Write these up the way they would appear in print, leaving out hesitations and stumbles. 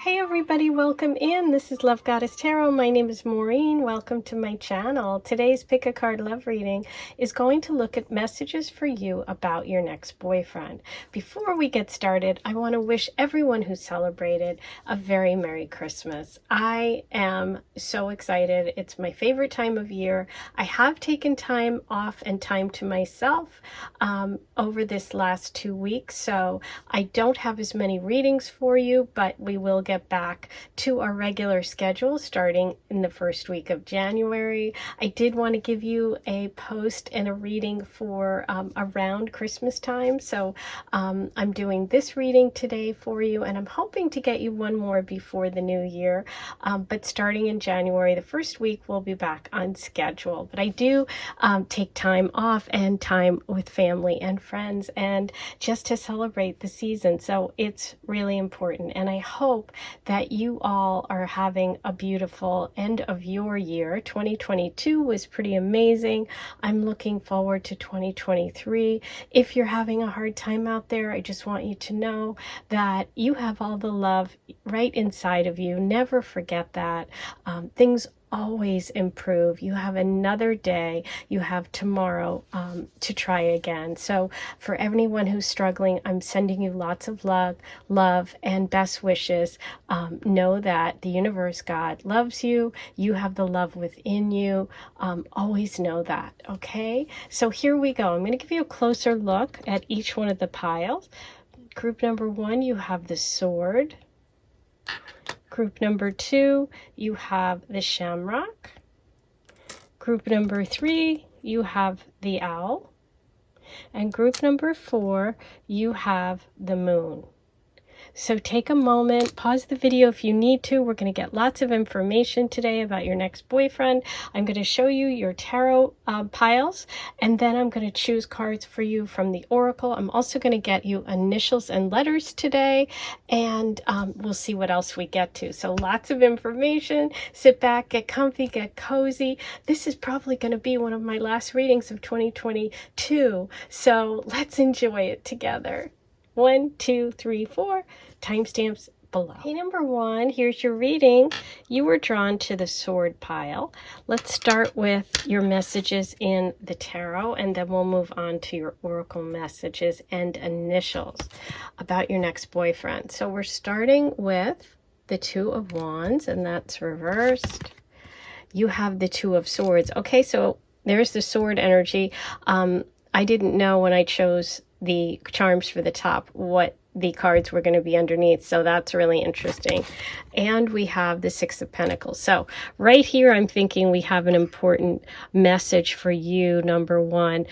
Hey everybody, welcome in. This is Love Goddess Tarot. My name is Maureen. Welcome to my channel. Today's Pick a Card Love reading is going to look at messages for you about your next boyfriend. Before we get started, I want to wish everyone who celebrated a very Merry Christmas. I am so excited. It's my favorite time of year. I have taken time off and time to myself over this last 2 weeks, so I don't have as many readings for you, but we will get back to our regular schedule starting in the first week of January. I did want to give you a post and a reading for around Christmas time, so I'm doing this reading today for you, and I'm hoping to get you one more before the new year, but starting in January, the first week, we'll be back on schedule. But I do take time off and time with family and friends and just to celebrate the season, so it's really important, and I hope that you all are having a beautiful end of your year. 2022 was pretty amazing. I'm looking forward to 2023. If you're having a hard time out there, I just want you to know that you have all the love right inside of you. Never forget that. Things always improve. You have another day, you have tomorrow to try again. So for anyone who's struggling, I'm sending you lots of love and best wishes. Know that the universe, God, loves you. You have the love within you. Always know that, okay? So here we go. I'm going to give you a closer look at each one of the piles. Group number 1, you have the sword. Group number 2, you have the shamrock. Group number 3, you have the owl. And group number 4, you have the moon. So take a moment, pause the video if you need to. We're going to get lots of information today about your next boyfriend. I'm going to show you your tarot piles, and then I'm going to choose cards for you from the oracle. I'm also going to get you initials and letters today, and we'll see what else we get to. So lots of information. Sit back, get comfy, get cozy. This is probably going to be one of my last readings of 2022, so let's enjoy it together. 1, 2, 3, 4. Timestamps below. Hey, number 1, here's your reading. You were drawn to the sword pile. Let's start with your messages in the tarot, and then we'll move on to your oracle messages and initials about your next boyfriend. So we're starting with the 2 of Wands, and that's reversed. You have the 2 of Swords. Okay, so there's the sword energy. I didn't know when I chose the charms for the top what the cards were going to be underneath, so that's really interesting. And we have the 6 of Pentacles. So right here I'm thinking we have an important message for you. Number 1,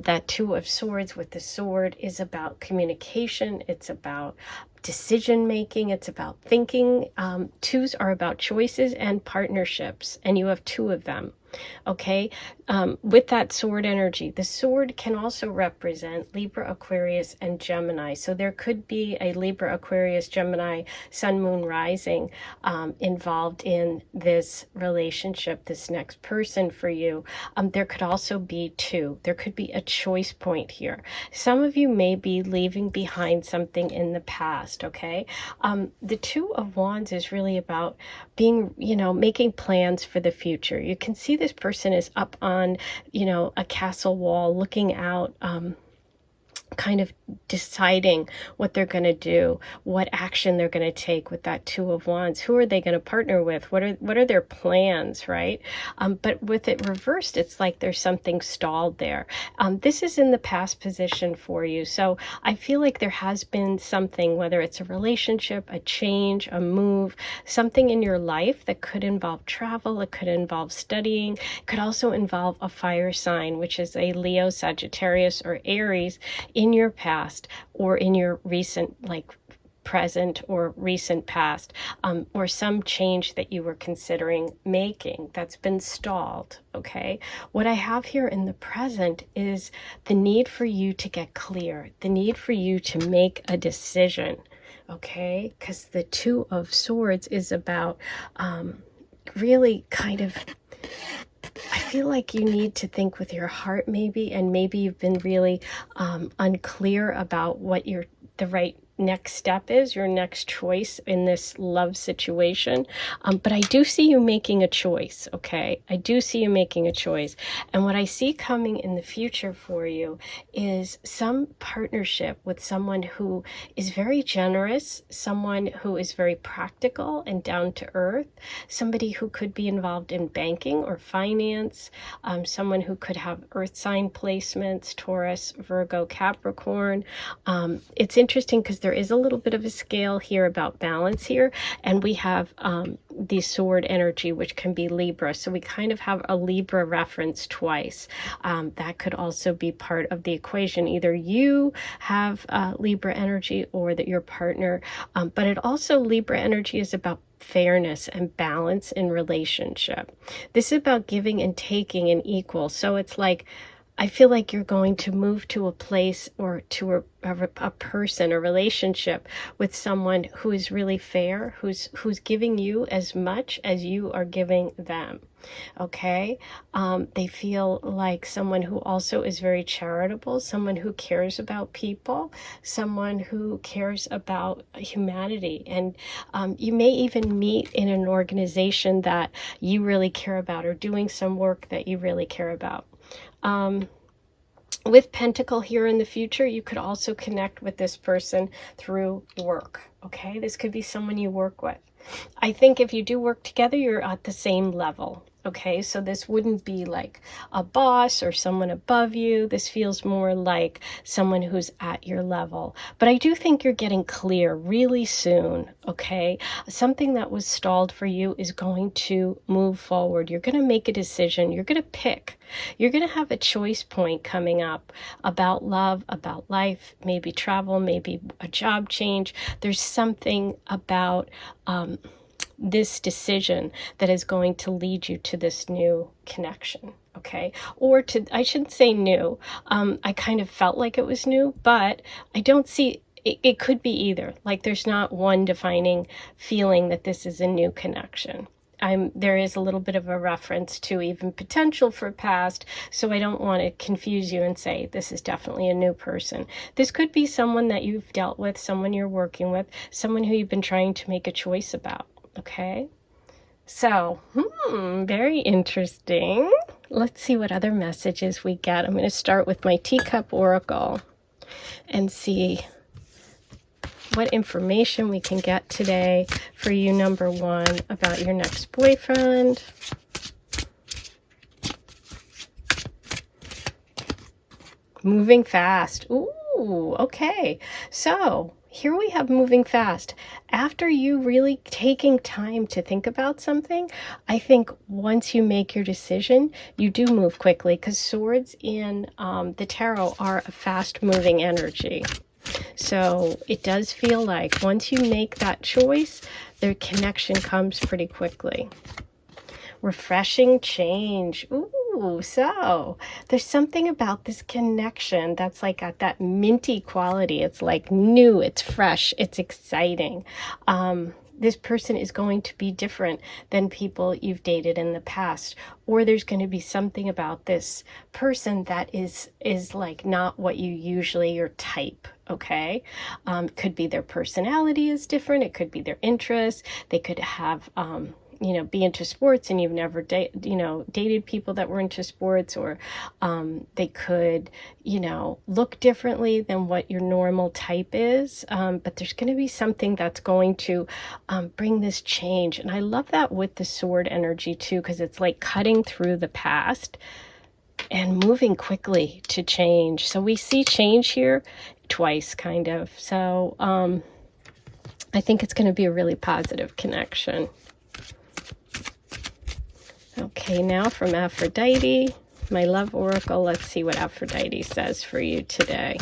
that 2 of Swords with the sword is about communication. It's about decision making. It's about thinking. 2s are about choices and partnerships, and you have 2 of them. Okay, with that sword energy, the sword can also represent Libra, Aquarius, and Gemini. So there could be a Libra, Aquarius, Gemini, Sun, Moon, Rising involved in this relationship, this next person for you. There could also be 2. There could be a choice point here. Some of you may be leaving behind something in the past, okay? The 2 of Wands is really about being, making plans for the future. You can see this person is up on, a castle wall looking out, kind of deciding what they're going to do, what action they're going to take with that 2 of Wands. Who are they going to partner with? What are their plans, right? But with it reversed, it's like there's something stalled there. This is in the past position for you. So I feel like there has been something, whether it's a relationship, a change, a move, something in your life that could involve travel, it could involve studying, it could also involve a fire sign, which is a Leo, Sagittarius, or Aries in your past or in your recent, present or recent past, or some change that you were considering making that's been stalled, okay? What I have here in the present is the need for you to get clear, the need for you to make a decision, okay? Because the 2 of Swords is about really kind of, I feel like you need to think with your heart maybe, and maybe you've been really unclear about what the right next step is, your next choice in this love situation. But I do see you making a choice, okay? I do see you making a choice. And what I see coming in the future for you is some partnership with someone who is very generous, someone who is very practical and down to earth, somebody who could be involved in banking or finance, someone who could have earth sign placements, Taurus, Virgo, Capricorn. It's interesting because there is a little bit of a scale here about balance here, and we have the sword energy, which can be Libra. So we kind of have a Libra reference twice. That could also be part of the equation. Either you have Libra energy or that your partner, but it also, Libra energy is about fairness and balance in relationship. This is about giving and taking and equal. So it's like, I feel like you're going to move to a place or to a person, a relationship with someone who is really fair, who's giving you as much as you are giving them. Okay? They feel like someone who also is very charitable, someone who cares about people, someone who cares about humanity. And you may even meet in an organization that you really care about, or doing some work that you really care about. With Pentacle here in the future, you could also connect with this person through work. Okay, this could be someone you work with. I think if you do work together, you're at the same level. Okay, so this wouldn't be like a boss or someone above you. This feels more like someone who's at your level. But I do think you're getting clear really soon, okay? Something that was stalled for you is going to move forward. You're going to make a decision. You're going to pick. You're going to have a choice point coming up about love, about life, maybe travel, maybe a job change. There's something about this decision that is going to lead you to this new connection, okay? Or to, I shouldn't say new. I kind of felt like it was new, but I don't see, it could be either. Like there's not one defining feeling that this is a new connection. There is a little bit of a reference to even potential for past, so I don't want to confuse you and say this is definitely a new person. This could be someone that you've dealt with, someone you're working with, someone who you've been trying to make a choice about. Okay, so, very interesting. Let's see what other messages we get. I'm going to start with my Teacup Oracle and see what information we can get today for you, number one, about your next boyfriend. Moving fast. Ooh, okay. So here we have moving fast. After you really taking time to think about something, I think once you make your decision, you do move quickly, because swords in the tarot are a fast-moving energy. So it does feel like once you make that choice, the connection comes pretty quickly. Refreshing change. Ooh, so there's something about this connection that's like got that minty quality. It's like new, it's fresh, it's exciting. This person is going to be different than people you've dated in the past, or there's going to be something about this person that is like not what you usually, your type. Okay, could be their personality is different. It could be their interests. They could have be into sports and you've never dated people that were into sports, or they could look differently than what your normal type is, but there's going to be something that's going to bring this change. And I love that with the sword energy too, because it's like cutting through the past and moving quickly to change. So we see change here twice, kind of. So I think it's going to be a really positive connection. Okay, now from Aphrodite, my love oracle. Let's see what Aphrodite says for you today.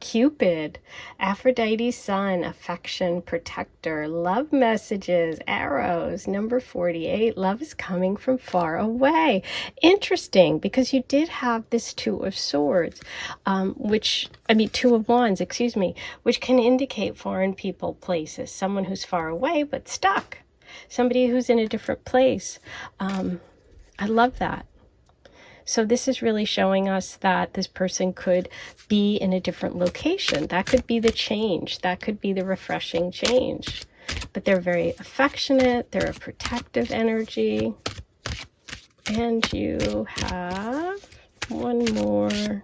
Cupid, Aphrodite's son, affection, protector, love messages, arrows, number 48. Love is coming from far away. Interesting, because you did have this Two of Swords, Two of Wands, excuse me, which can indicate foreign people, places, someone who's far away but stuck. Somebody who's in a different place. I love that. So this is really showing us that this person could be in a different location. That could be the change. That could be the refreshing change. But they're very affectionate. They're a protective energy. And you have one more.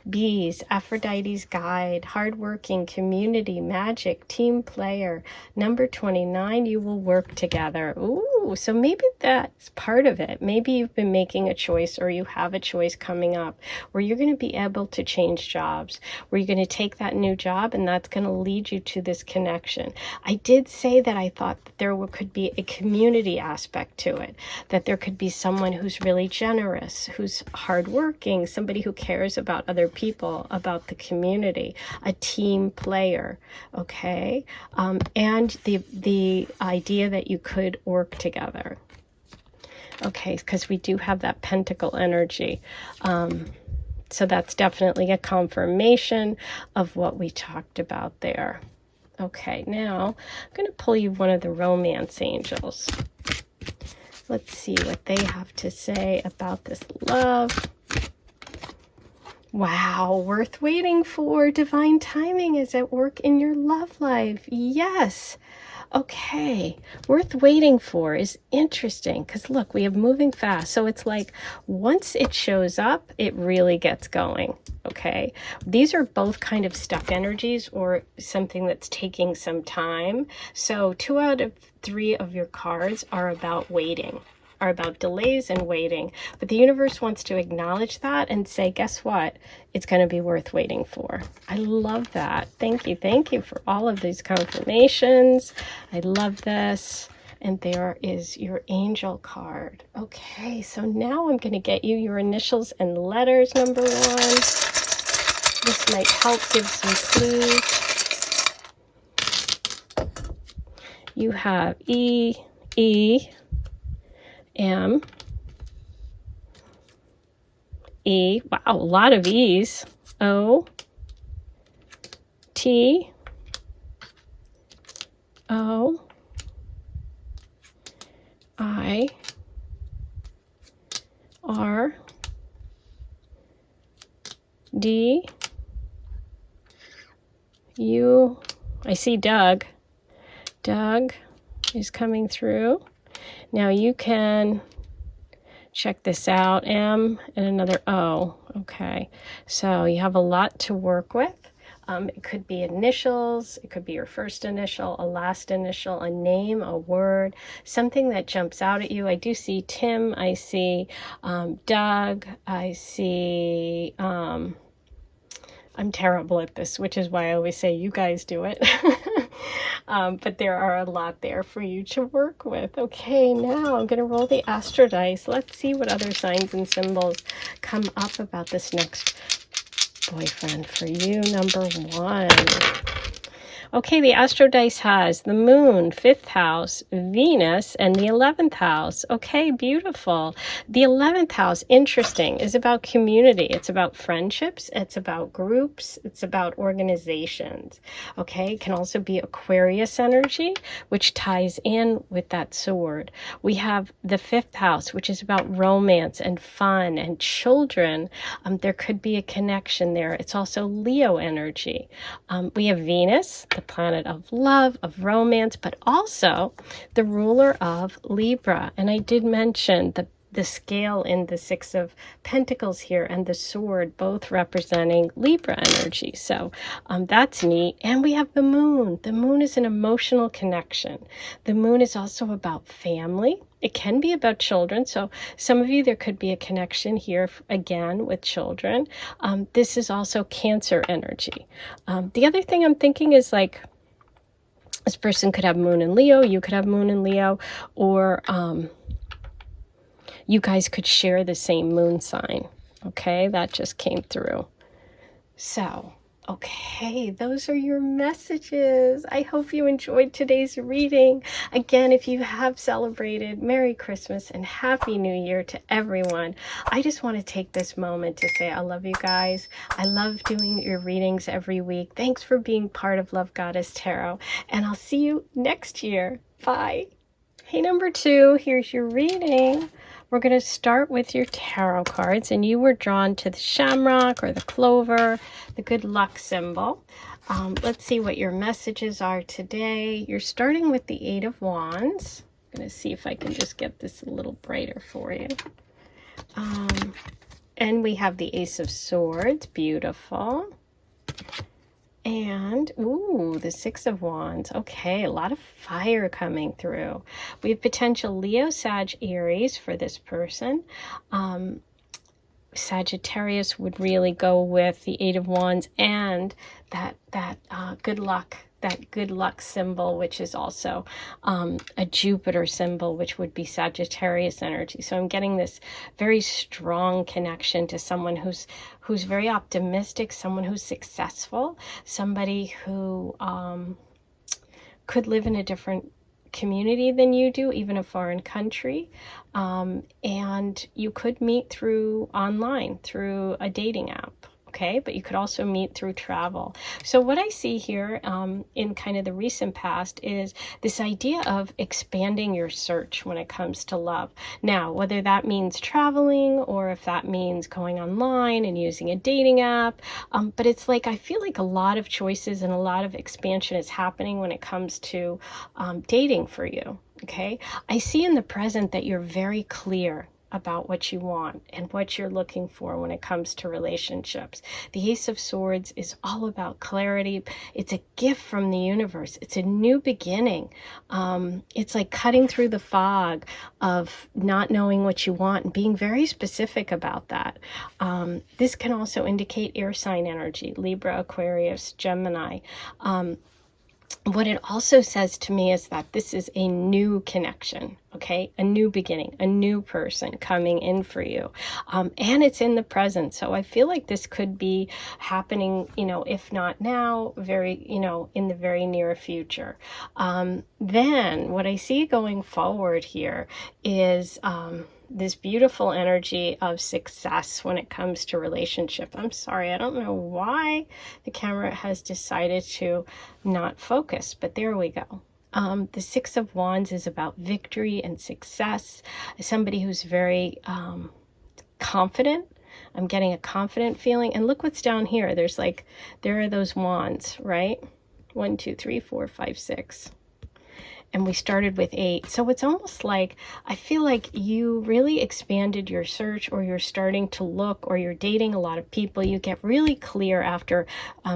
Bees, Aphrodite's guide, hardworking, community, magic, team player. Number 29, you will work together. Ooh, so maybe that's part of it. Maybe you've been making a choice, or you have a choice coming up where you're going to be able to change jobs, where you're going to take that new job, and that's going to lead you to this connection. I did say that I thought that there could be a community aspect to it, that there could be someone who's really generous, who's hardworking, somebody who cares about other people, about the community, a team player, okay? And the idea that you could work together. Okay, because we do have that pentacle energy. So that's definitely a confirmation of what we talked about there. Okay, now I'm going to pull you one of the romance angels. Let's see what they have to say about this love. Wow, worth waiting for. Divine timing is at work in your love life. Yes. Okay, worth waiting for is interesting because look, we have moving fast. So it's like once it shows up, it really gets going. Okay, these are both kind of stuck energies or something that's taking some time. So 2 out of 3 of your cards are about waiting, are about delays and waiting. But the universe wants to acknowledge that and say, guess what? It's going to be worth waiting for. I love that. Thank you. Thank you for all of these confirmations. I love this. And there is your angel card. Okay, so now I'm going to get you your initials and letters, number 1. This might help give some clues. You have E, M, E, wow, a lot of E's, O, T, O, I, R, D, U, I see Doug. Doug is coming through. Now you can check this out, M and another O. Okay, so you have a lot to work with. It could be initials, it could be your first initial, a last initial, a name, a word, something that jumps out at you. I do see Tim, I see Doug, I see, I'm terrible at this, which is why I always say you guys do it. But there are a lot there for you to work with. Okay, now I'm going to roll the astro dice. Let's see what other signs and symbols come up about this next boyfriend for you, number 1. Okay, the astro dice has the moon, 5th house, Venus, and the 11th house. Okay, beautiful. The 11th house, interesting, is about community. It's about friendships. It's about groups. It's about organizations. Okay, it can also be Aquarius energy, which ties in with that sword. We have the 5th house, which is about romance and fun and children. There could be a connection there. It's also Leo energy. We have Venus, the planet of love, of romance, but also the ruler of Libra. And I did mention the scale in the 6 of Pentacles here and the sword, both representing Libra energy. So that's neat. And we have the moon. The moon is an emotional connection. The moon is also about family. It can be about children. So some of you, there could be a connection here again with children. This is also Cancer energy. The other thing I'm thinking is like, this person could have moon in Leo, you could have moon in Leo, or you guys could share the same moon sign. Okay, that just came through. So, okay, those are your messages. I hope you enjoyed today's reading. Again, if you have celebrated, Merry Christmas and Happy New Year to everyone. I just want to take this moment to say I love you guys. I love doing your readings every week. Thanks for being part of Love Goddess Tarot, and I'll see you next year. Bye. Hey, number 2, here's your reading. we're going to start with your tarot cards, and you were drawn to the shamrock or the clover, the good luck symbol. Let's see what your messages are today. You're starting with the Eight of Wands. I'm going to see if I can just get this a little brighter for you. And we have the Ace of Swords. Beautiful. And, ooh, the Six of Wands. Okay, a lot of fire coming through. We have potential Leo, Sag, Aries for this person. Sagittarius would really go with the Eight of Wands and that good luck symbol, which is also a Jupiter symbol, which would be Sagittarius energy. So I'm getting this very strong connection to someone who's very optimistic, someone who's successful, somebody who could live in a different community than you do, even a foreign country, and you could meet through online, through a dating app. Okay, but you could also meet through travel. So what I see here in kind of the recent past is this idea of expanding your search when it comes to love. Now, whether that means traveling or if that means going online and using a dating app, but it's like I feel like a lot of choices and a lot of expansion is happening when it comes to dating for you. Okay, I see in the present that you're very clear about what you want and what you're looking for when it comes to relationships. The Ace of Swords is all about clarity. It's a gift from the universe. It's a new beginning. It's like cutting through the fog of not knowing what you want and being very specific about that. This can also indicate air sign energy, Libra, Aquarius, Gemini. What it also says to me is that this is a new connection, okay? A new beginning, a new person coming in for you. And it's in the present. So I feel like this could be happening, if not now, in the very near future. Then what I see going forward here is this beautiful energy of success when it comes to relationship. I'm sorry, I don't know why the camera has decided to not focus, but there we go. The Six of Wands is about victory and success. Somebody who's very confident. I'm getting a confident feeling. And look what's down here. There are those wands, right? 1, 2, 3, 4, 5, 6. And we started with 8. So it's almost like, I feel like you really expanded your search, or you're starting to look, or you're dating a lot of people. You get really clear after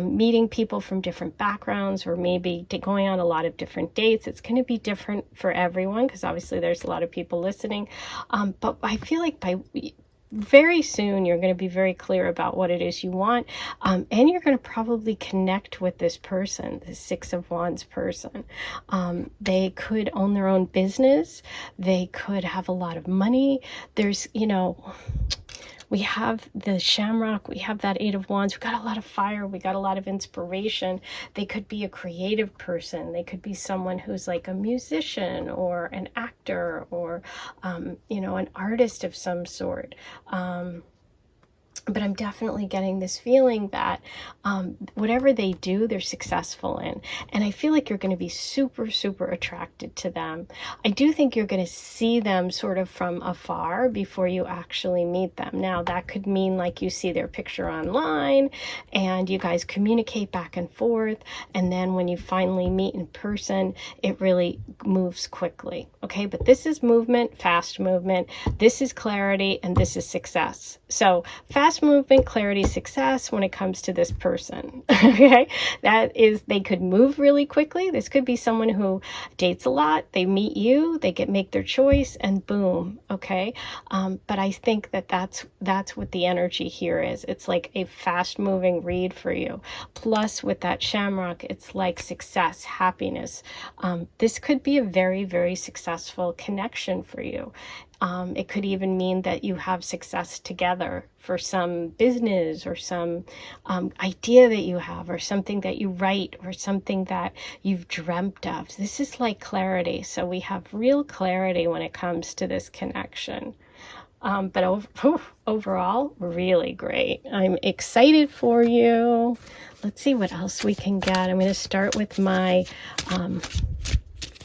meeting people from different backgrounds, or maybe going on a lot of different dates. It's going to be different for everyone, because obviously there's a lot of people listening. But I feel like very soon you're going to be very clear about what it is you want, and you're going to probably connect with this person, the Six of Wands person. They could own their own business. They could have a lot of money. There's, we have the shamrock, we have that Eight of Wands, we got a lot of fire, we got a lot of inspiration. They could be a creative person. They could be someone who's like a musician or an actor or, an artist of some sort. But I'm definitely getting this feeling that whatever they do, they're successful in. And I feel like you're going to be super, super attracted to them. I do think you're going to see them sort of from afar before you actually meet them. Now, that could mean like you see their picture online and you guys communicate back and forth. And then when you finally meet in person, it really moves quickly. Okay, but this is movement, fast movement. This is clarity, and this is success. So fast movement, clarity, success when it comes to this person. Okay, that is, they could move really quickly. This could be someone who dates a lot. They meet you, they make their choice, and boom. Okay, but I think that's what the energy here is. It's like a fast moving read for you. Plus, with that shamrock, it's like success, happiness. This could be a very, very successful connection for you. It could even mean that you have success together for some business or some idea that you have, or something that you write, or something that you've dreamt of. This is like clarity. So we have real clarity when it comes to this connection. But overall, really great. I'm excited for you. Let's see what else we can get. I'm going to start with my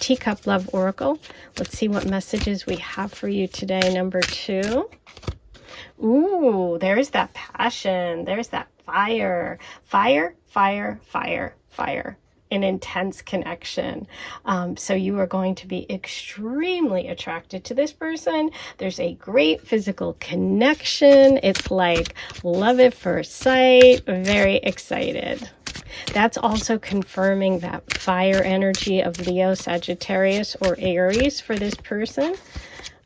Teacup Love Oracle. Let's see what messages we have for you today. Number 2. Ooh, there's that passion. There's that fire. Fire, fire, fire, fire. An intense connection. So you are going to be extremely attracted to this person. There's a great physical connection. It's like love at first sight. Very excited. That's also confirming that fire energy of Leo, Sagittarius, or Aries for this person.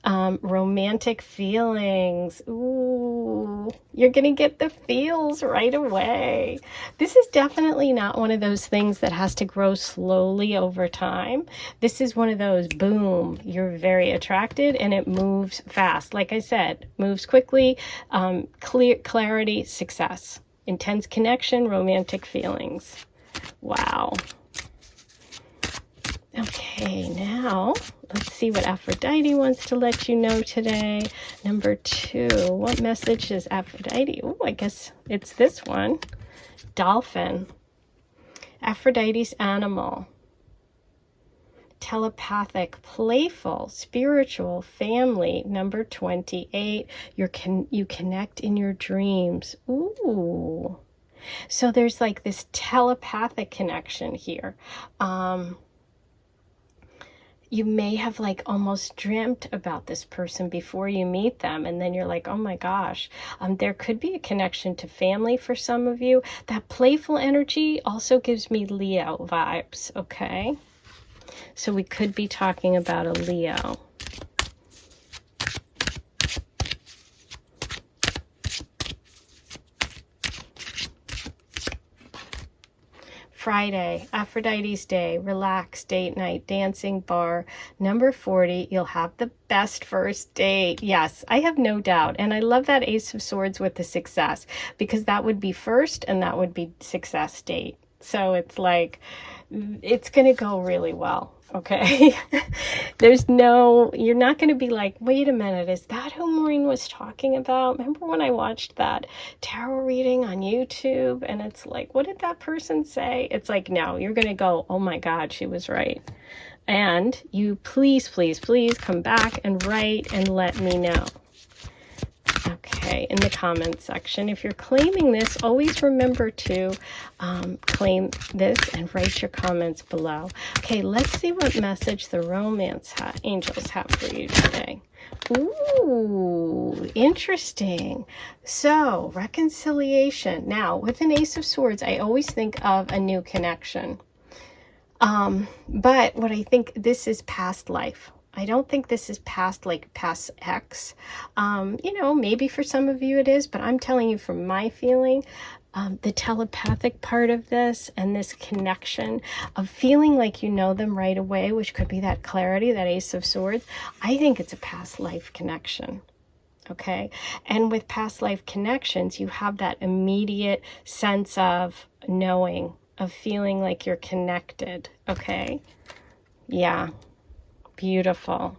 Romantic feelings. Ooh, you're going to get the feels right away. This is definitely not one of those things that has to grow slowly over time. This is one of those, boom, you're very attracted and it moves fast. Like I said, moves quickly, clarity, success, intense connection, romantic feelings. Wow. Okay, now let's see what Aphrodite wants to let you know today. Number 2, what message is Aphrodite? Oh, I guess it's this one. Dolphin. Aphrodite's animal. Telepathic, playful, spiritual, family. Number 28, you connect in your dreams. Ooh. So there's like this telepathic connection here. You may have like almost dreamt about this person before you meet them, and then you're like, oh my gosh. There could be a connection to family for some of you. That playful energy also gives me Leo vibes, okay? So we could be talking about a Leo. Friday, Aphrodite's day, relax, date night, dancing, bar. Number 40, you'll have the best first date. Yes, I have no doubt. And I love that Ace of Swords with the success, because that would be first and that would be success date. So it's like, it's going to go really well. Okay. You're not going to be like, wait a minute, is that who Maureen was talking about? Remember when I watched that tarot reading on YouTube and it's like, what did that person say? It's like, no, you're going to go, oh my God, she was right. And you please, please, please come back and write and let me know. Okay, in the comments section. If you're claiming this, always remember to claim this and write your comments below. Okay, let's see what message the romance angels have for you today. Ooh, interesting. So, reconciliation. Now, with an Ace of Swords, I always think of a new connection. But what I think, this is past life. I don't think this is past ex. Maybe for some of you it is, but I'm telling you from my feeling, the telepathic part of this and this connection of feeling like you know them right away, which could be that clarity, that Ace of Swords. I think it's a past life connection. Okay. And with past life connections, you have that immediate sense of knowing, of feeling like you're connected. Okay. Yeah. Beautiful.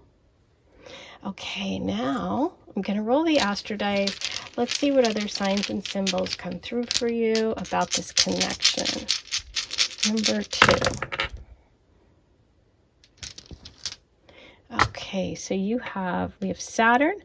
Okay, now I'm going to roll the astro dice. Let's see what other signs and symbols come through for you about this connection. Number 2. Okay, so we have Saturn,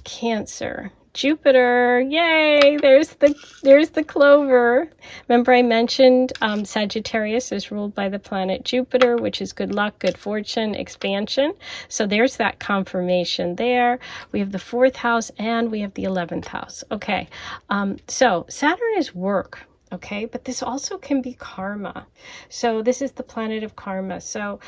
Cancer, Jupiter. Yay! There's the clover. Remember I mentioned Sagittarius is ruled by the planet Jupiter, which is good luck, good fortune, expansion. So there's that confirmation there. We have the 4th house and we have the 11th house. Okay. So Saturn is work. Okay, but this also can be karma. So this is the planet of karma. So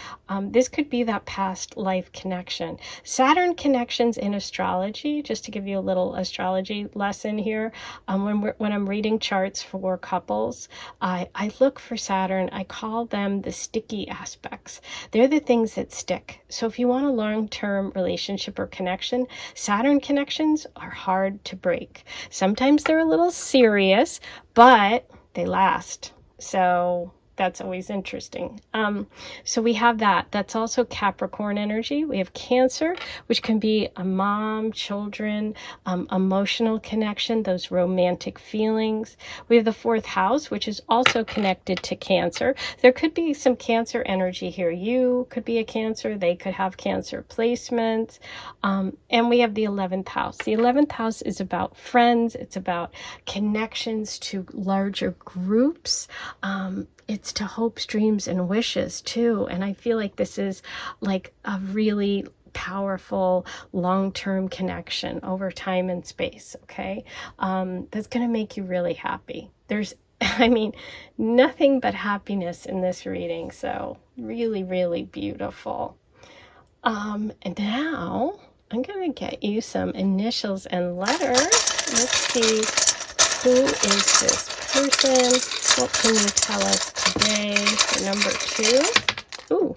this could be that past life connection. Saturn connections in astrology, just to give you a little astrology lesson here, when I'm reading charts for couples, I look for Saturn. I call them the sticky aspects. They're the things that stick. So if you want a long-term relationship or connection, Saturn connections are hard to break. Sometimes they're a little serious, but they last. So that's always interesting. So we have that. That's also Capricorn energy. We have Cancer, which can be a mom, children, emotional connection, those romantic feelings. We have the 4th house, which is also connected to Cancer. There could be some Cancer energy here. You could be a Cancer. They could have Cancer placements. And we have the 11th house. The 11th house is about friends. It's about connections to larger groups. It's to hopes, dreams, and wishes too. And I feel like this is like a really powerful long-term connection over time and space. Okay. That's going to make you really happy. There's, I mean, nothing but happiness in this reading. So really, really beautiful. And now I'm going to get you some initials and letters. Let's see, who is this person? What can you tell us today for number 2? Ooh,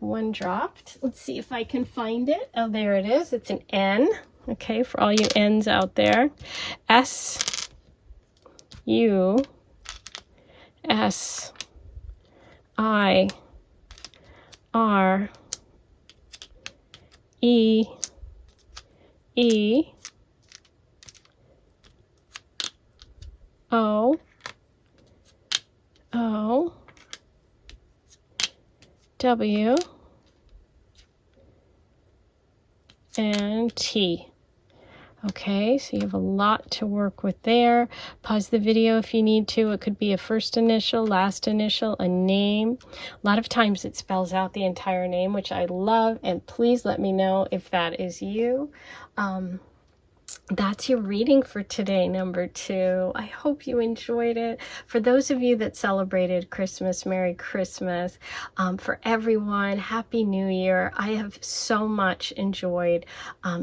one dropped. Let's see if I can find it. Oh, there it is. It's an N. Okay, for all you N's out there. S, U, S, I, R, E, E, O, O, W, and T. Okay, so you have a lot to work with there. Pause the video if you need to. It could be a first initial, last initial, a name. A lot of times it spells out the entire name, which I love, and please let me know if that is you. That's your reading for today, number 2. I hope you enjoyed it. For those of you that celebrated Christmas, Merry Christmas. For everyone, Happy New Year. I have so much enjoyed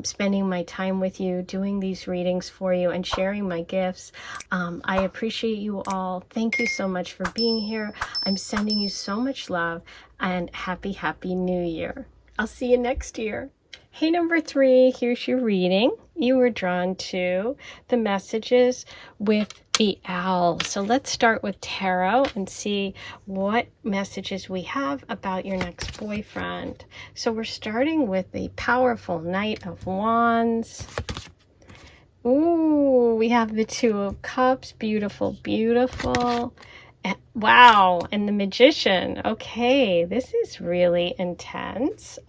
spending my time with you, doing these readings for you, and sharing my gifts. I appreciate you all. Thank you so much for being here. I'm sending you so much love, and happy New Year. I'll see you next year. Hey, number 3, here's your reading. You were drawn to the messages with the owl. So let's start with tarot and see what messages we have about your next boyfriend. So we're starting with the powerful Knight of Wands. Ooh, we have the 2 of Cups. Beautiful, beautiful. Wow, and the Magician. Okay, this is really intense.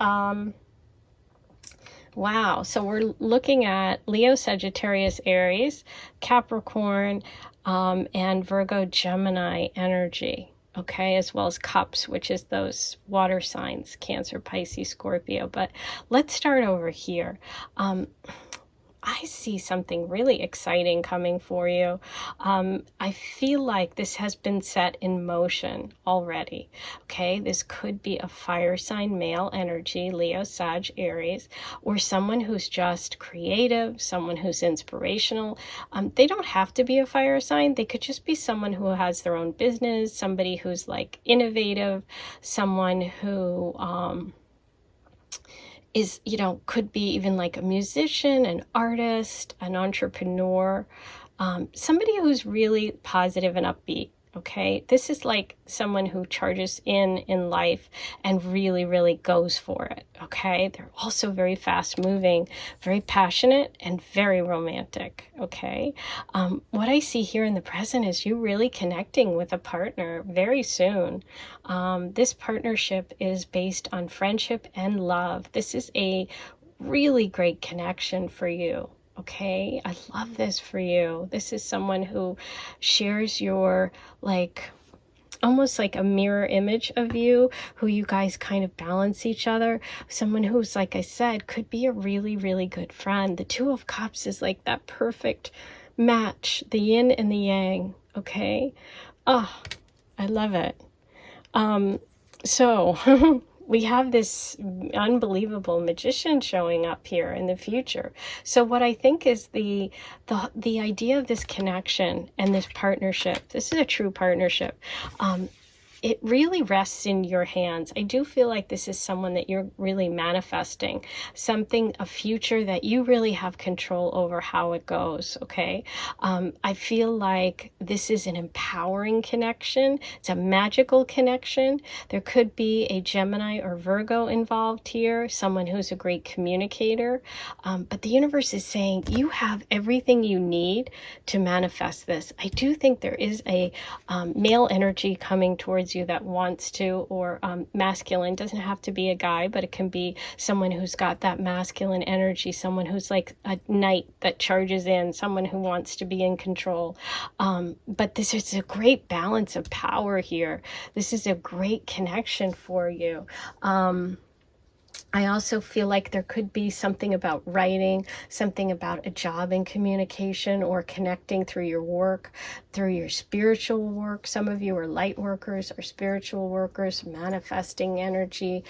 Wow, so we're looking at Leo, Sagittarius, Aries, Capricorn, and Virgo, Gemini energy, okay, as well as Cups, which is those water signs, Cancer, Pisces, Scorpio. But let's start over here. I see something really exciting coming for you. I feel like this has been set in motion already. Okay, this could be a fire sign male energy, Leo, Sag, Aries, or someone who's just creative, someone who's inspirational. They don't have to be a fire sign. They could just be someone who has their own business, somebody who's like innovative, someone who is, you know, could be even like a musician, an artist, an entrepreneur, somebody who's really positive and upbeat. Okay, this is like someone who charges in life and really, really goes for it. Okay, they're also very fast moving, very passionate, and very romantic. Okay, what I see here in the present is you really connecting with a partner very soon. This partnership is based on friendship and love. This is a really great connection for you. Okay, I love this for you. This is someone who shares your, like, almost like a mirror image of you, who you guys kind of balance each other. Someone who's, like I said, could be a really, really good friend. The 2 of Cups is like that perfect match, the yin and the yang. Okay, oh, I love it. So we have this unbelievable magician showing up here in the future. So what I think is the idea of this connection and this partnership, this is a true partnership, it really rests in your hands. I do feel like this is someone that you're really manifesting, something, a future that you really have control over how it goes, okay? I feel like this is an empowering connection. It's a magical connection. There could be a Gemini or Virgo involved here, someone who's a great communicator. But the universe is saying you have everything you need to manifest this. I do think there is a male energy coming towards you that wants to, or masculine, doesn't have to be a guy, but it can be someone who's got that masculine energy, someone who's like a knight that charges in, someone who wants to be in control. But this is a great balance of power here. This is a great connection for you. I also feel like there could be something about writing, something about a job in communication, or connecting through your work, through your spiritual work. Some of you are light workers or spiritual workers, manifesting energy.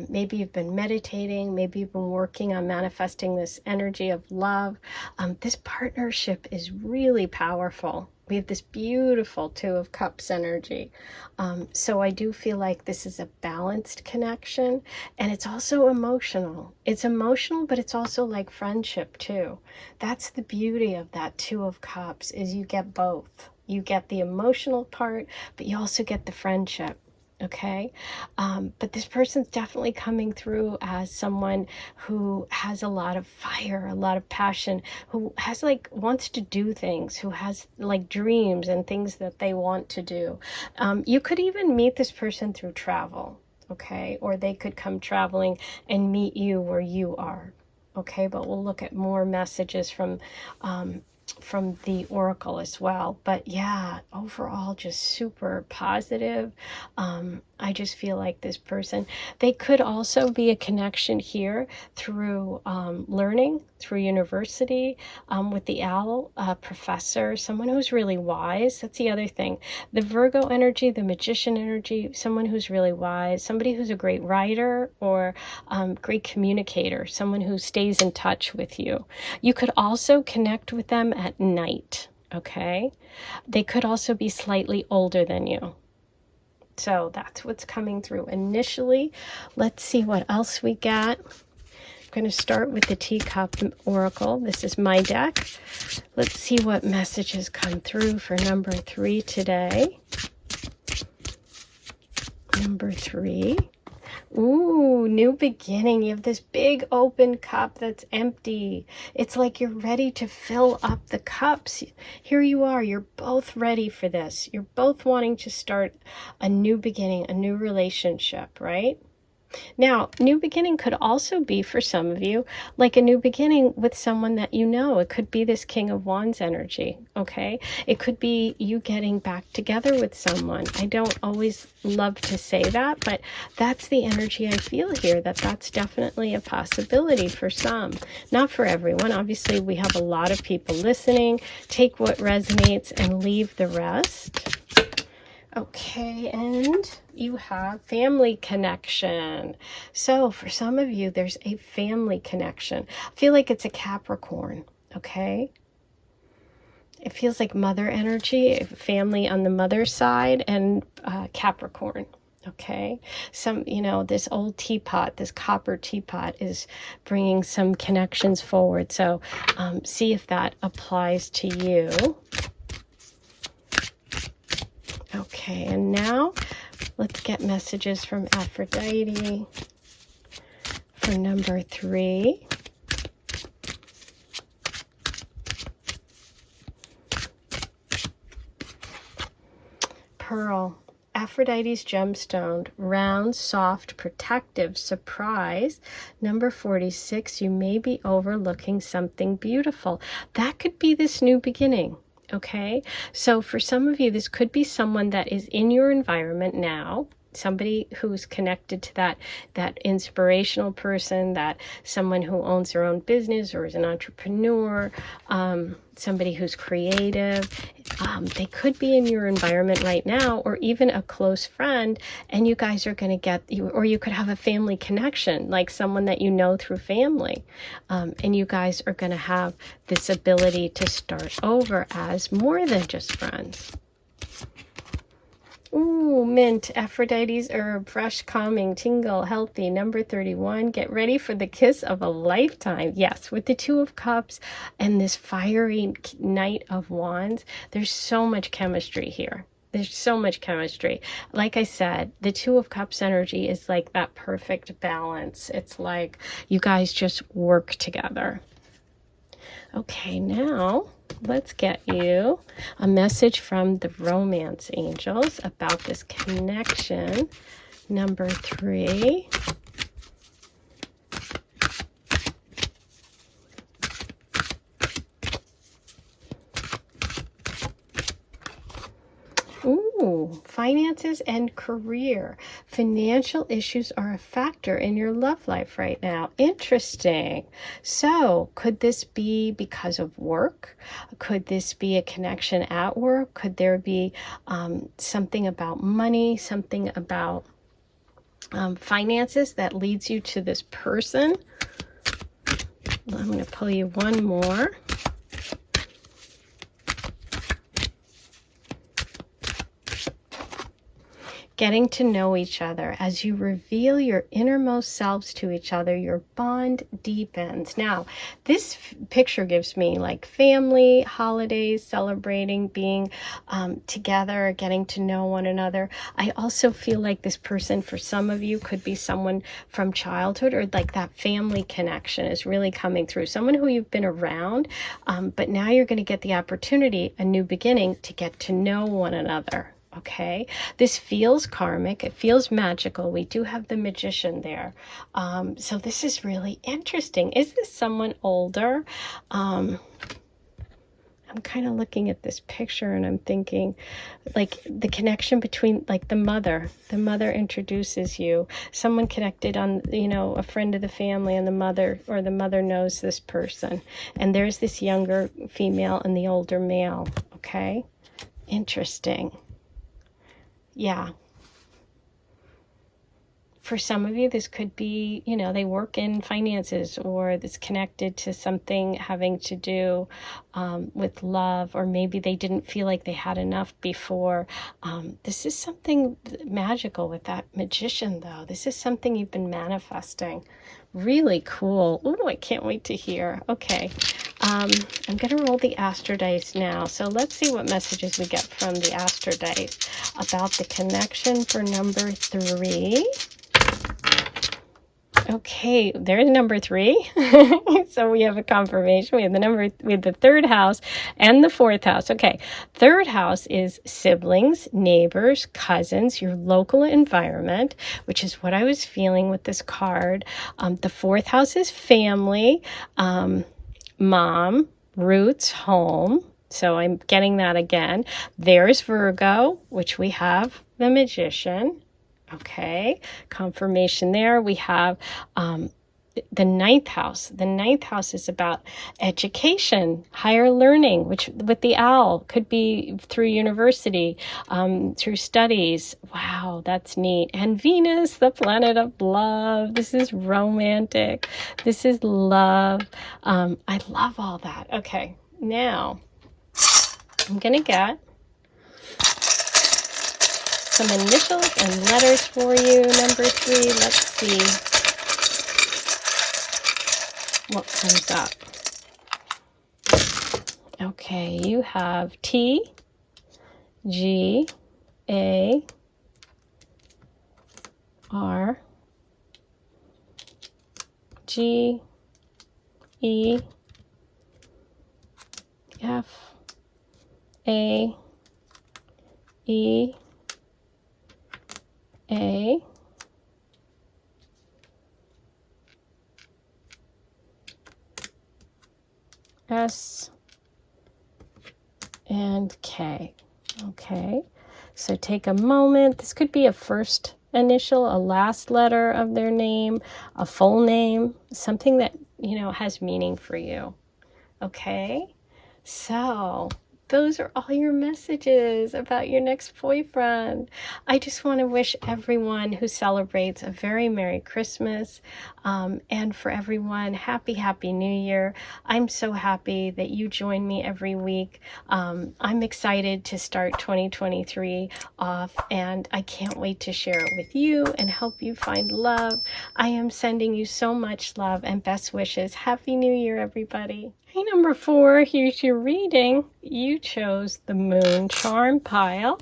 Maybe you've been meditating. Maybe you've been working on manifesting this energy of love. This partnership is really powerful. We have this beautiful Two of Cups energy. So I do feel like this is a balanced connection, and it's also emotional. It's emotional, but it's also like friendship too. That's the beauty of that Two of Cups, is you get both. You get the emotional part, but you also get the friendship. Okay, but this person's definitely coming through as someone who has a lot of fire, a lot of passion, who has wants to do things, who has like dreams and things that they want to do. You could even meet this person through travel, okay, or they could come traveling and meet you where you are. Okay, but we'll look at more messages from the oracle as well. But yeah, overall just super positive. I just feel like this person, they could also be a connection here through learning, through university, with the owl, professor, someone who's really wise. That's the other thing. The Virgo energy, the magician energy, someone who's really wise, somebody who's a great writer or great communicator, someone who stays in touch with you. You could also connect with them at night, okay? They could also be slightly older than you. So that's what's coming through initially. Let's see what else we got. I'm going to start with the Teacup Oracle. This is my deck. Let's see what messages come through for number 3 today. Number 3. Ooh, new beginning. You have this big open cup that's empty. It's like you're ready to fill up the cups. Here you are. You're both ready for this. You're both wanting to start a new beginning, a new relationship, right? Now, new beginning could also be, for some of you, like a new beginning with someone that you know. It could be this King of Wands energy, okay? It could be you getting back together with someone. I don't always love to say that, but that's the energy I feel here, that's definitely a possibility for some. Not for everyone. Obviously, we have a lot of people listening. Take what resonates and leave the rest. Okay, and you have family connection. So for some of you, there's a family connection. I feel like it's a Capricorn, okay? It feels like mother energy, family on the mother side, and Capricorn. Okay, this old teapot, this copper teapot is bringing some connections forward. So see if that applies to you. Okay, and now let's get messages from Aphrodite for number 3. Pearl. Aphrodite's gemstone, round, soft, protective, surprise. Number 46, you may be overlooking something beautiful. That could be this new beginning. Okay, so for some of you, this could be someone that is in your environment now, somebody who's connected to that inspirational person, that someone who owns their own business or is an entrepreneur, somebody who's creative. They could be in your environment right now, or even a close friend, and you guys are going to get, or you could have a family connection, like someone that you know through family, and you guys are going to have this ability to start over as more than just friends. Ooh, mint, Aphrodite's herb, fresh, calming, tingle, healthy. Number 31, get ready for the kiss of a lifetime. Yes, with the Two of Cups and this fiery Knight of Wands, there's so much chemistry here. There's so much chemistry. Like I said, the Two of Cups energy is like that perfect balance. It's like you guys just work together. Okay, now let's get you a message from the romance angels about this connection. Number 3. Ooh, finances and career. Financial issues are a factor in your love life right now. Interesting. So could this be because of work? Could this be a connection at work? Could there be something about money, something about finances that leads you to this person? I'm going to pull you one more. Getting to know each other. As you reveal your innermost selves to each other, your bond deepens. Now, this picture gives me like family, holidays, celebrating, being together, getting to know one another. I also feel like this person, for some of you, could be someone from childhood, or like that family connection is really coming through. Someone who you've been around, but now you're going to get the opportunity, a new beginning, to get to know one another. Okay, this feels karmic. It feels magical. We do have the Magician there. So this is really interesting. Is this someone older? I'm kind of looking at this picture and I'm thinking like the connection between like the mother introduces you, someone connected on, you know, a friend of the family, and the mother, or the mother knows this person. And there's this younger female and the older male. Okay, interesting. Yeah. For some of you, this could be, you know, they work in finances, or it's connected to something having to do with love, or maybe they didn't feel like they had enough before. This is something magical with that Magician, though. This is something you've been manifesting. Really cool. Oh, I can't wait to hear. Okay. I'm going to roll the Astro Dice now. So let's see what messages we get from the Astro Dice about the connection for number 3. Okay, there's number 3. So we have a confirmation. We have the 3rd house and the 4th house. Okay, 3rd house is siblings, neighbors, cousins, your local environment, which is what I was feeling with this card. The 4th house is family, mom, roots, home. So I'm getting that again. There's Virgo, which we have the Magician. Okay, confirmation there. We have the 9th house. The 9th house is about education, higher learning, which with the owl could be through university, through studies. Wow, that's neat. And Venus, the planet of love. This is romantic. This is love. I love all that. Okay, now I'm going to get some initials and letters for you. Number 3, let's see what comes up. Okay, you have T, G, A, R, G, E, F, A, E, A, S, and K. Okay, so take a moment. This could be a first initial, a last letter of their name, a full name, something that, you know, has meaning for you. Okay, so those are all your messages about your next boyfriend. I just want to wish everyone who celebrates a very Merry Christmas, and for everyone, Happy New Year. I'm so happy that you join me every week. I'm excited to start 2023 off, and I can't wait to share it with you and help you find love. I am sending you so much love and best wishes. Happy New Year, everybody. Hey, number 4, here's your reading. You chose the Moon Charm pile.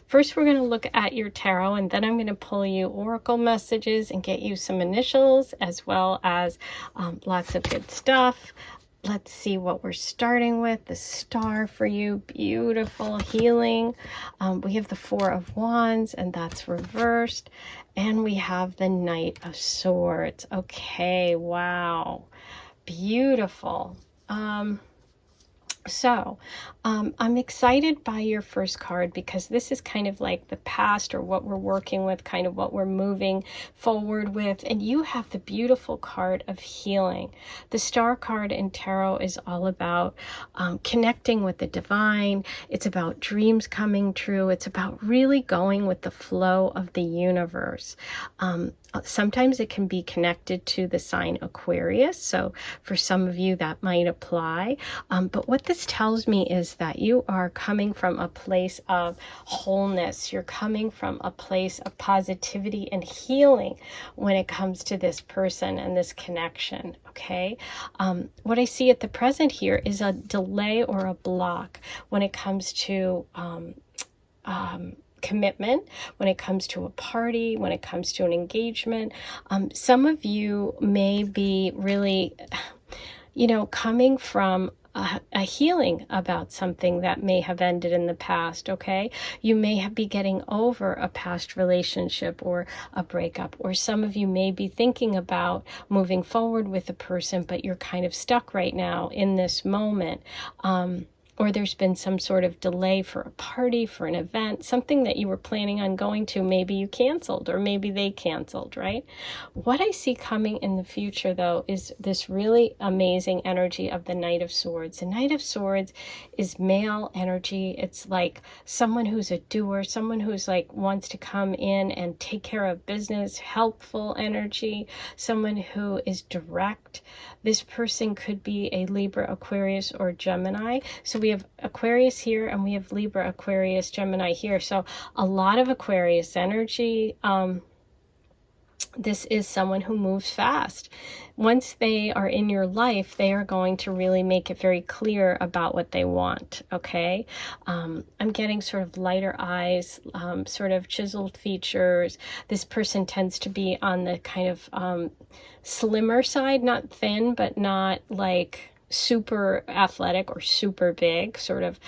First, we're going to look at your tarot, and then I'm going to pull you oracle messages and get you some initials, as well as lots of good stuff. Let's see what we're starting with. The Star for you, beautiful healing. We have the 4 of Wands, and that's reversed. And we have the Knight of Swords. Okay, wow, beautiful. I'm excited by your first card because this is kind of like the past, or what we're working with, kind of what we're moving forward with. And you have the beautiful card of healing. The Star card in tarot is all about connecting with the divine. It's about dreams coming true. It's about really going with the flow of the universe. Sometimes it can be connected to the sign Aquarius, so for some of you that might apply. But what this tells me is that you are coming from a place of wholeness. You're coming from a place of positivity and healing when it comes to this person and this connection, okay? What I see at the present here is a delay or a block when it comes to commitment, when it comes to a party, when it comes to an engagement. Some of you may be really, coming from a healing about something that may have ended in the past, okay? You may be getting over a past relationship or a breakup, or some of you may be thinking about moving forward with a person, but you're kind of stuck right now in this moment. Or there's been some sort of delay for a party, for an event, something that you were planning on going to. Maybe you canceled, or maybe they canceled, right? What I see coming in the future, though, is this really amazing energy of the Knight of Swords. The Knight of Swords is male energy. It's like someone who's a doer, someone who's like wants to come in and take care of business, helpful energy, someone who is direct. This person could be a Libra, Aquarius, or Gemini. So we have Aquarius here, and we have Libra, Aquarius, Gemini here. So a lot of Aquarius energy. This is someone who moves fast. Once they are in your life, they are going to really make it very clear about what they want, okay? I'm getting sort of lighter eyes, sort of chiseled features. This person tends to be on the kind of slimmer side, not thin, but not like super athletic or super big, sort of,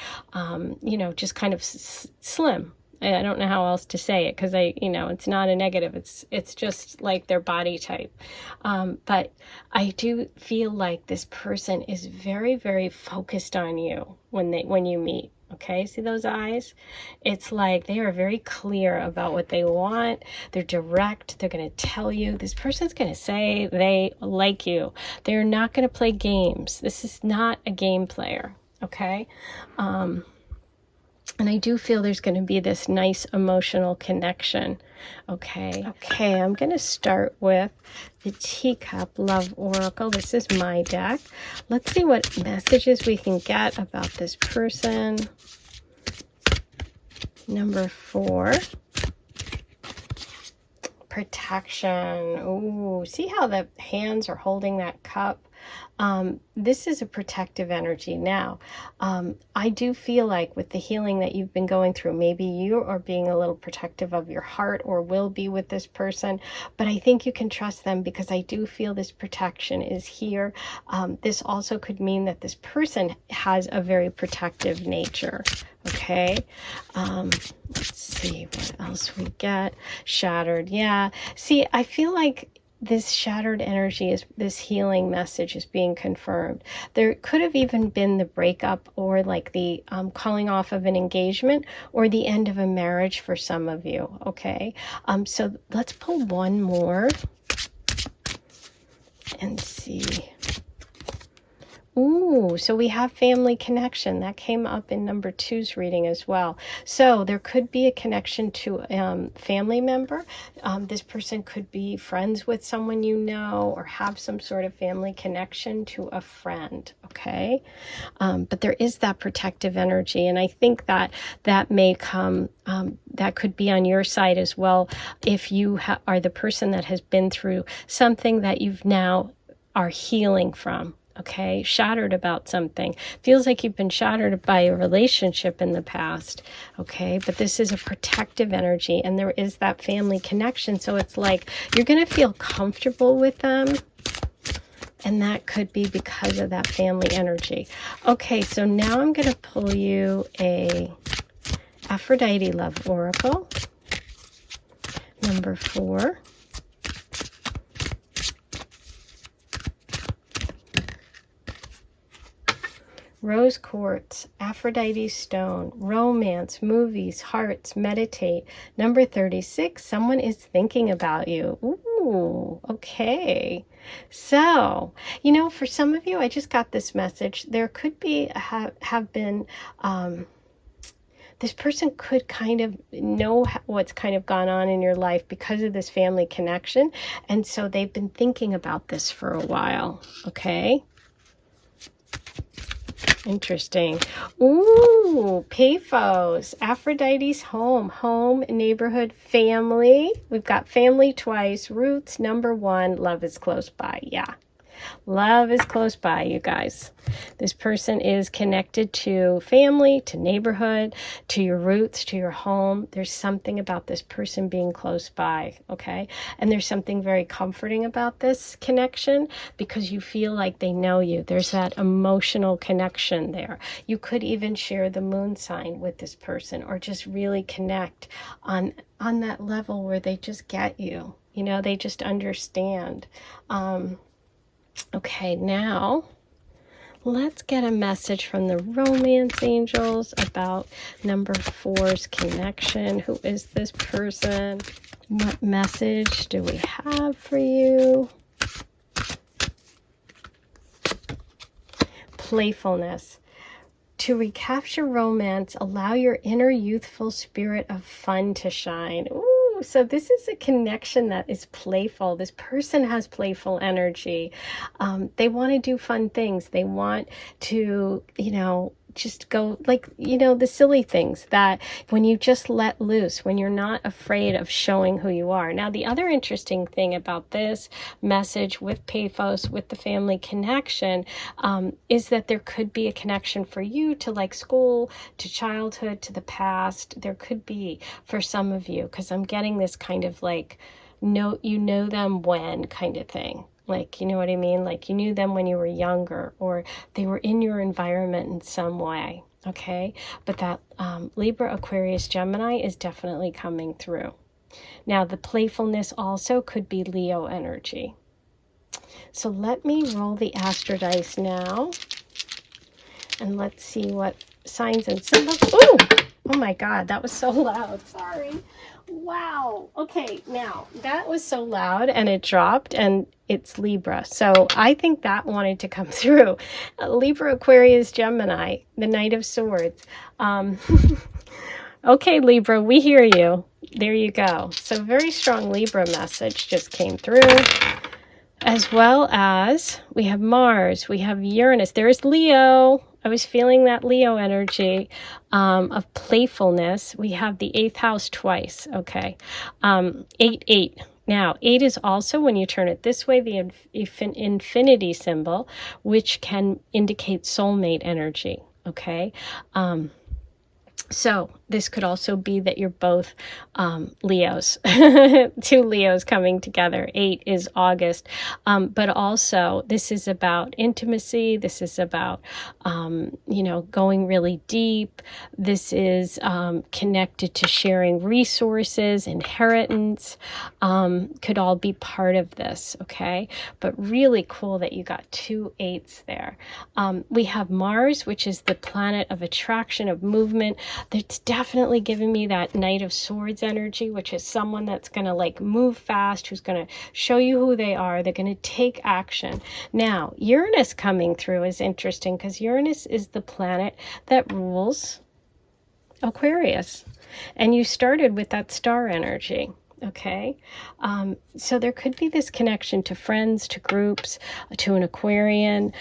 just kind of slim. I don't know how else to say it, because it's not a negative. It's just like their body type. But I do feel like this person is very, very focused on you when you meet. Okay, see those eyes? It's like they are very clear about what they want. They're direct. They're going to tell you. This person's going to say they like you. They're not going to play games. This is not a game player. Okay. And I do feel there's going to be this nice emotional connection. Okay, I'm going to start with the Teacup Love Oracle. This is my deck. Let's see what messages we can get about this person. Number 4. Protection. Ooh, see how the hands are holding that cup? This is a protective energy. Now, I do feel like with the healing that you've been going through, maybe you are being a little protective of your heart, or will be with this person, but I think you can trust them, because I do feel this protection is here. This also could mean that this person has a very protective nature. Okay, let's see what else we get. Shattered. Yeah, see, I feel like this shattered energy, is this healing message is being confirmed. There could have even been the breakup, or like the calling off of an engagement, or the end of a marriage for some of you. Okay, so let's pull one more and see Ooh, so we have family connection. That came up in number 2's reading as well. So there could be a connection to a family member. This person could be friends with someone you know, or have some sort of family connection to a friend, okay? But there is that protective energy, and I think that that may come, that could be on your side as well, if you are the person that has been through something that you've now are healing from. Okay, shattered about something. Feels like you've been shattered by a relationship in the past. Okay, but this is a protective energy, and there is that family connection. So it's like you're going to feel comfortable with them, and that could be because of that family energy. Okay, so now I'm going to pull you a Aphrodite Love Oracle, number 4. Rose quartz, Aphrodite stone, romance, movies, hearts, meditate. Number 36, someone is thinking about you. Ooh, okay. So, you know, for some of you, I just got this message. There could be, have been, this person could kind of know what's kind of gone on in your life because of this family connection. And so they've been thinking about this for a while, okay? Interesting. Ooh, Paphos, Aphrodite's home, neighborhood, family. We've got family twice, roots, number 1, love is close by. Yeah. Love is close by, you guys. This person is connected to family, to neighborhood, to your roots, to your home. There's something about this person being close by, okay? And there's something very comforting about this connection because you feel like they know you. There's that emotional connection there. You could even share the moon sign with this person, or just really connect on that level where they just get you. You know, they just understand. Okay, now let's get a message from the romance angels about number 4's connection. Who is this person? What message do we have for you? Playfulness. To recapture romance, allow your inner youthful spirit of fun to shine. Ooh. So this is a connection that is playful. This person has playful energy. They want to do fun things. They want to, you know, just go like, you know, the silly things that when you just let loose, when you're not afraid of showing who you are. Now, the other interesting thing about this message with Paphos, with the family connection, is that there could be a connection for you to like school, to childhood, to the past. There could be for some of you, because I'm getting this kind of like, you know them when kind of thing. Like, you know what I mean? Like you knew them when you were younger, or they were in your environment in some way, okay? But that Libra, Aquarius, Gemini is definitely coming through. Now, the playfulness also could be Leo energy. So let me roll the Astro Dice now, and let's see what signs and symbols. Ooh! Oh my God, that was so loud. Sorry. Wow. Okay, now that was so loud and it dropped, and it's Libra. So I think that wanted to come through. Libra, Aquarius, Gemini, the Knight of Swords. Okay, Libra, we hear you. There you go. So very strong Libra message just came through. As well as we have Mars, we have Uranus. There's Leo. I was feeling that Leo energy of playfulness. We have the 8th house twice, okay. 8. Now, 8 is also, when you turn it this way, the infinity symbol, which can indicate soulmate energy, okay. So this could also be that you're both Leos, 2 Leos coming together. 8 is August. But also this is about intimacy. This is about, you know, going really deep. This is connected to sharing resources, inheritance, could all be part of this, okay? But really cool that you got 2 8s there. We have Mars, which is the planet of attraction, of movement. There's definitely giving me that Knight of Swords energy, which is someone that's going to like move fast, who's going to show you who they are. They're going to take action. Now, Uranus coming through is interesting because Uranus is the planet that rules Aquarius. And you started with that star energy. Okay, so there could be this connection to friends, to groups, to an Aquarian,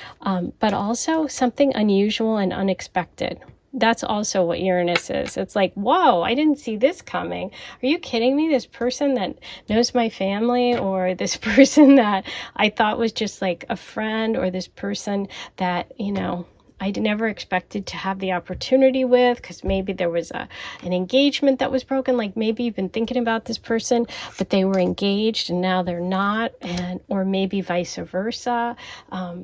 but also something unusual and unexpected. That's also what Uranus is. It's like, whoa, I didn't see this coming. Are you kidding me? This person that knows my family, or this person that I thought was just like a friend, or this person that, you know, I never expected to have the opportunity with, because maybe there was an engagement that was broken. Like maybe you've been thinking about this person, but they were engaged and now they're not, or maybe vice versa,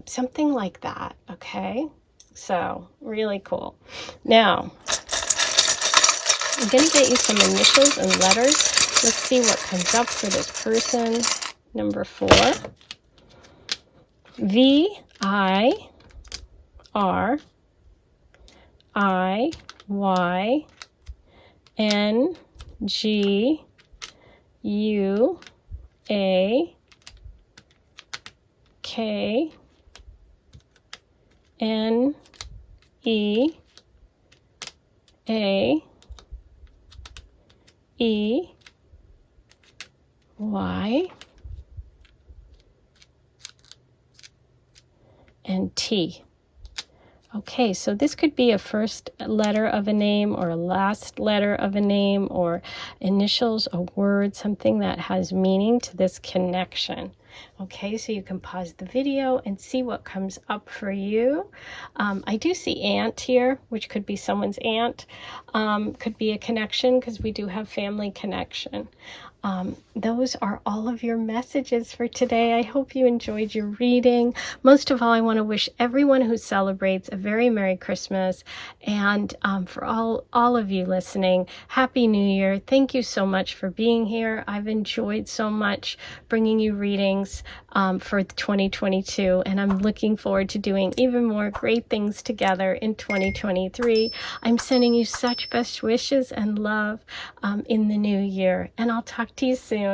something like that. Okay, so really cool. Now I'm gonna get you some initials and letters. Let's see what comes up for this person. Number 4, VIRYNGY and T. Okay, so this could be a first letter of a name, or a last letter of a name, or initials, a word, something that has meaning to this connection. Okay, so you can pause the video and see what comes up for you. I do see aunt here, which could be someone's aunt. Could be a connection, because we do have family connection. Those are all of your messages for today. I hope you enjoyed your reading. Most of all, I want to wish everyone who celebrates a very Merry Christmas, and for all of you listening, Happy New Year. Thank you so much for being here. I've enjoyed so much bringing you readings for 2022, and I'm looking forward to doing even more great things together in 2023. I'm sending you such best wishes and love in the new year, and I'll talk to you soon.